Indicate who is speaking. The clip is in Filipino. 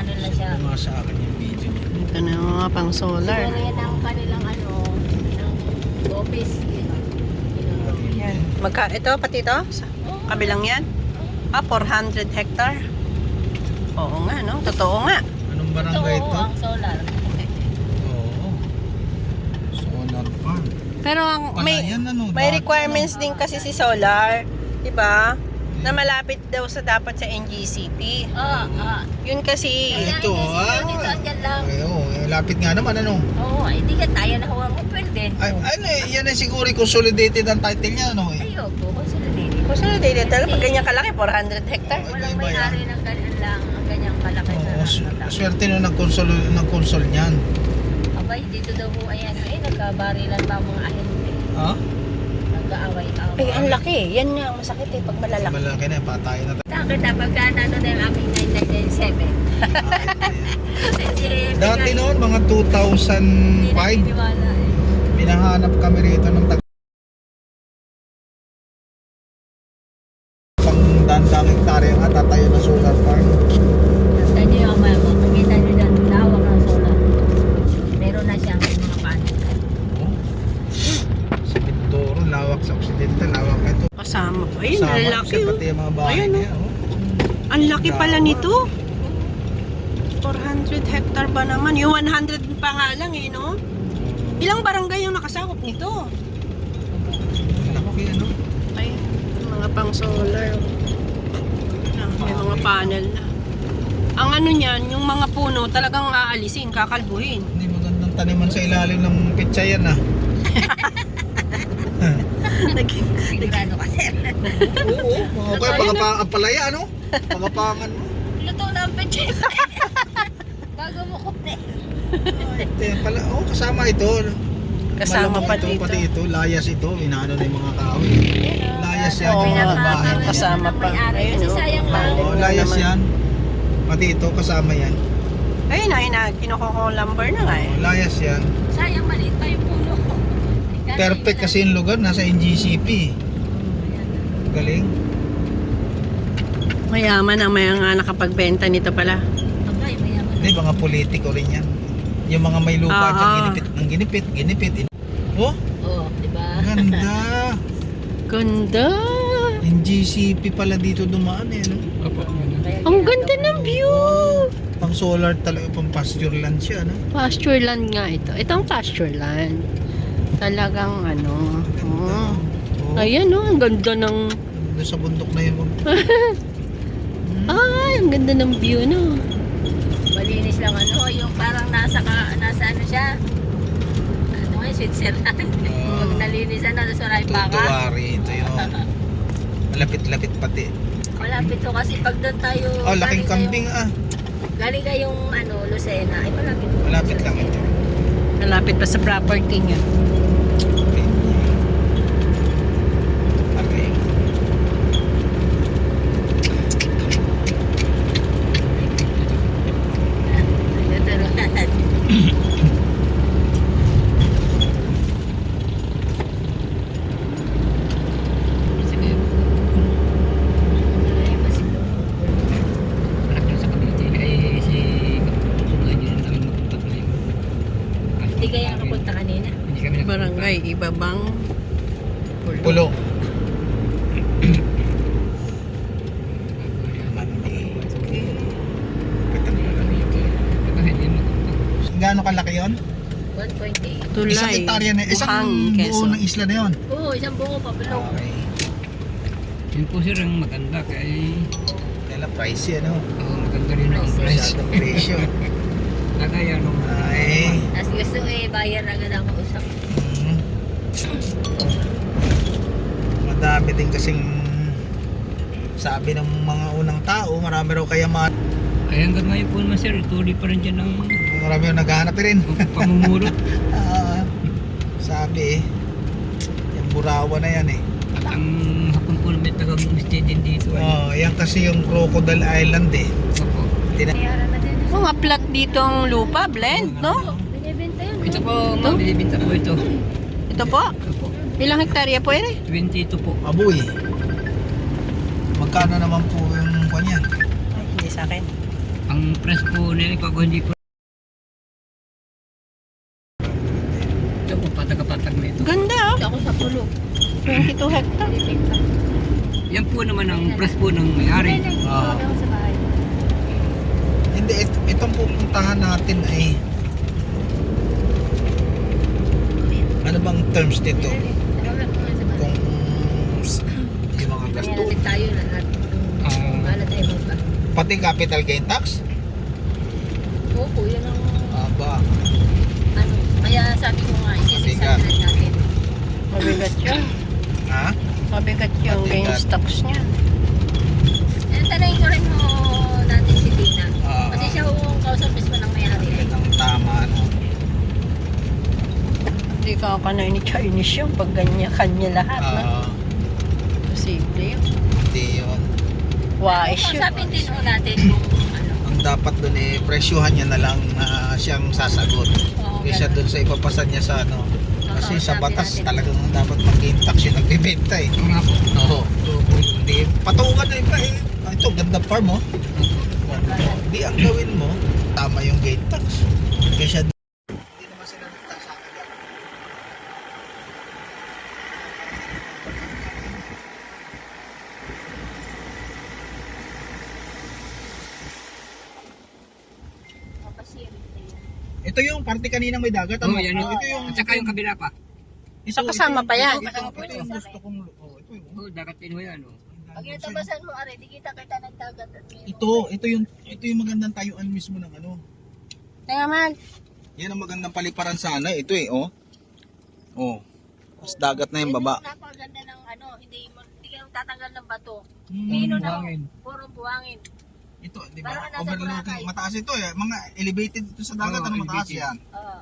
Speaker 1: ano na siya.
Speaker 2: Mga sa akin yung video niya.
Speaker 3: Ito na yung mga pang solar.
Speaker 1: Siguro yan ang kanilang ano, ng office.
Speaker 3: Yan. Ito, pati ito? Sa kabilang yan? 400 hectare. Oo nga, no? Totoo nga.
Speaker 2: Anong
Speaker 1: Ito
Speaker 2: barangay ito?
Speaker 1: ang solar.
Speaker 2: Oo. Solar farm.
Speaker 3: Pero ang
Speaker 2: Palayan, ano,
Speaker 3: may
Speaker 2: dati,
Speaker 3: requirements din kasi si solar, 'di ba? Na malapit daw sa dapat sa NGCP. Yun kasi
Speaker 2: Ito,
Speaker 1: Dito, andyan lang.
Speaker 2: Ay, oo, lapit nga naman, ano?
Speaker 1: Oo, hindi ka tayo nakuha mo, pwede.
Speaker 2: Ay, ano eh, yan ay siguro consolidated ang title niya, ano eh?
Speaker 1: Ayoko, consolidated.
Speaker 3: consolidated talaga pag ganyan kalaki, 400 hectare.
Speaker 2: Oo.
Speaker 1: Walang
Speaker 2: Iba yan.
Speaker 1: may-ari ng ganyan lang, ang ganyang kalaki
Speaker 2: Oo,
Speaker 1: na
Speaker 2: swerte nung nag-console niyan.
Speaker 1: Abay, dito daw po, ayan, nagkabarilan pa ang mga ahente.
Speaker 2: Ha?
Speaker 1: Nag-aaway-away.
Speaker 3: Ay, ang laki. Yan nga ang masakit pag malalaki.
Speaker 2: Malaki na, patay na tayo.
Speaker 1: Kita pagka ano na yung aming 1997.
Speaker 2: Dati noon, mga 2005, binahanap kami rito ng pang dandang hektarya ang tatayo na solar farm.
Speaker 1: Kita nyo yung makikita nyo dyan, lawak ng solar. Meron na siyang mga panel.
Speaker 2: Oh. Sa Mindoro, lawak sa Occidental, lawak ito.
Speaker 3: Kasama pa. Ayun,
Speaker 2: Sama,
Speaker 3: ang laki.
Speaker 2: pati yung mga bahay
Speaker 3: Ayun,
Speaker 2: niya. Oh.
Speaker 3: Ang laki pala nito. 400 hectare ba naman? Yung 100 pa nga lang eh, no? Ilang barangay yung nakasakop nito?
Speaker 2: Malaki ano?
Speaker 3: Ay, mga pang solar. May mga panel na. Ang ano niyan, yung mga puno talagang aalisin, kakalbuhin.
Speaker 2: Hindi magandang taniman sa ilalim ng petsa yan ah.
Speaker 1: Sigurado ka, sir.
Speaker 2: Oo, okay, pagkapalaya ano? Pagkapangan mo.
Speaker 1: Luto na ang peche. Bago mo kupi.
Speaker 2: Kasama ito.
Speaker 3: Kasama
Speaker 2: Malamang
Speaker 3: pa dito.
Speaker 2: Pati ito, layas ito, inaano na yung mga kahoy. Layas yan,
Speaker 3: Oo,
Speaker 2: yung mga bahay.
Speaker 3: kasama pa. Ayun,
Speaker 1: Kasi
Speaker 3: oh.
Speaker 1: sayang lang.
Speaker 2: Oo, layas yan. Pati ito, kasama yan.
Speaker 3: Ayun na, kinukukong lumber na nga eh.
Speaker 2: Layas yan.
Speaker 1: Sayang maliit pa yung puno.
Speaker 2: Perfect kasi yung lugar, nasa NGCP. Galing.
Speaker 3: Mayaman ang mga nakapagbenta nito pala.
Speaker 1: Abay, mayaman.
Speaker 2: Hindi, mga politiko rin yan. Yung mga may lupa dyan, ginipit. Oh,
Speaker 1: Oo, di ba?
Speaker 2: ganda.
Speaker 3: Ganda!
Speaker 2: NGCP pala dito dumaan eh, no?
Speaker 3: Ang ganda ng view!
Speaker 2: Pang solar talaga, pang pasture land siya, no?
Speaker 3: Pasture land nga ito. Ito ang pasture land. Talagang ano. Oh.
Speaker 2: Oh,
Speaker 3: Ayan oh, ang ganda ng...
Speaker 2: doon sa bundok na yun.
Speaker 3: Ay, ang ganda ng view no.
Speaker 1: Malinis lang ano, yung parang nasa ano siya. Ano nga, Switzerland. Pag nalinisan na, tapos maraming baka.
Speaker 2: Tutuwari ito yun. Malapit-lapit pati.
Speaker 1: Malapit to kasi pag doon tayo...
Speaker 2: Oh, laking kambing ah.
Speaker 1: Galing kayong ano, Lucena, ay malapit.
Speaker 2: Malapit lang ito.
Speaker 3: Malapit pa sa property niya.
Speaker 2: Okay.
Speaker 1: Hindi kaya nakapunta kanina.
Speaker 3: Barangay Ibabang
Speaker 2: Pulo. Mandi. Gaano kalaki yun?
Speaker 1: 1.8.
Speaker 3: Tulay.
Speaker 2: Isang hektarya na, isang
Speaker 3: Buhang,
Speaker 2: buo
Speaker 3: Quezon.
Speaker 2: ng isla na yun.
Speaker 1: Oo, isang buo pa bilog.
Speaker 2: Okay.
Speaker 4: Yun po sir ang maganda kaya
Speaker 2: Kaya pricey ano?
Speaker 4: maganda rin ang price.
Speaker 2: Masyadong presyo.
Speaker 4: Kagaya nung
Speaker 2: Ay.
Speaker 1: Tapos gusto bayar agad ang kausap.
Speaker 2: Mm. Madami din kasing sabi ng mga unang tao, marami raw kayaman.
Speaker 4: ay hanggang ngayon po naman sir, tuloy pa rin dyan ang
Speaker 2: Marami raw naghahanap rin.
Speaker 4: pamumurot.
Speaker 2: Sabi yung Burawa na yan eh.
Speaker 4: At ang hapon po naman taga-stay din dito ay
Speaker 2: Oh, yan kasi yung Crocodile Island eh.
Speaker 4: opo.
Speaker 1: Mayara na din.
Speaker 3: Mga plat ditong lupa, blend, no?
Speaker 1: Binibenta yun.
Speaker 4: Ito po, mabibinta po ito.
Speaker 3: Ito po.
Speaker 4: Ito po.
Speaker 3: Ilang hektarya po ere?
Speaker 4: 22 po.
Speaker 2: Aboy. Magkano naman po yung kanyan?
Speaker 3: Ay, hindi sa akin.
Speaker 4: Ang Ang press po na yun, pag hindi po. Ito po, patag-patag na ito.
Speaker 3: Ganda ah.
Speaker 1: Ako sa pulo.
Speaker 3: 22 hectares.
Speaker 4: Yan po naman ang press po ng may-ari.
Speaker 2: Ah.
Speaker 1: Ako sa bahay.
Speaker 2: Hindi, itong pupuntahan natin ay ano bang terms nito? Kung yung mga gasto,
Speaker 1: Kaya tayo na natin. Wala tayo ba?
Speaker 2: pati capital gain tax?
Speaker 1: Opo, yun ang
Speaker 2: Aba,
Speaker 1: ano. Kaya sabi ko nga,
Speaker 2: Mabigat.
Speaker 1: 600 natin.
Speaker 3: Mabigat yun.
Speaker 2: ha?
Speaker 3: Mabigat yung
Speaker 2: Mabigat.
Speaker 3: gain stocks niya.
Speaker 1: And tanongin ko rin mo natin si Tina.
Speaker 2: Ah.
Speaker 1: Kasi siya yung kausap mismo ng may-ari.
Speaker 2: Yan ang tama, no?
Speaker 3: Hindi ka kanay ni Chinese yun pag ganyan kanya lahat. Na. Posible yun.
Speaker 2: Hindi yun.
Speaker 3: Wise yun.
Speaker 1: Kausapin din mo natin yung ano.
Speaker 2: Ang dapat dun presyuhan niya na lang na siyang sasagot.
Speaker 1: Oo,
Speaker 2: Kaysa
Speaker 1: ganun.
Speaker 2: dun sa ipapasan niya sa ano. Kasi sa
Speaker 1: Kausapin
Speaker 2: batas
Speaker 1: natin.
Speaker 2: talagang dapat mag-gain tax yung nagbibenta eh.
Speaker 4: Ito nga po.
Speaker 2: Oo. Hindi, patukan na iba eh. Ito, ganda farm oh. Hindi, ang gawin mo, tama yung gate tax. Kaysa hindi naman sila nagtaksaka dyan.
Speaker 1: Mapasirit na yan.
Speaker 2: Ito yung parte kanina may dagat.
Speaker 4: Oo, yan yun.
Speaker 2: Ito yung,
Speaker 4: At saka yung kabila pa.
Speaker 3: So, kasama pa yan?
Speaker 2: Ito yung gusto kong, ito yung.
Speaker 4: Oo, dakatin mo yan. Oh.
Speaker 1: Pag natabasan mo, are, di kita ng dagat at may
Speaker 2: Ito yung magandang tayuan mismo ng ano.
Speaker 3: Teka man.
Speaker 2: Yan ang magandang paliparan sana. Ito eh, oh. Oh. Mas dagat na yung baba.
Speaker 1: Napakaganda ng ano, hindi ka tatanggal ng bato.
Speaker 2: Hmm.
Speaker 1: Pino na,
Speaker 4: buhangin.
Speaker 1: purong buhangin.
Speaker 2: Ito, di ba?
Speaker 1: Parang nasa
Speaker 2: Overlooking.
Speaker 1: Boracay.
Speaker 2: Mataas ito eh. Mga elevated ito sa dagat.
Speaker 4: Oo,
Speaker 2: Ano mataas
Speaker 4: elevated.
Speaker 2: yan?
Speaker 1: Oo.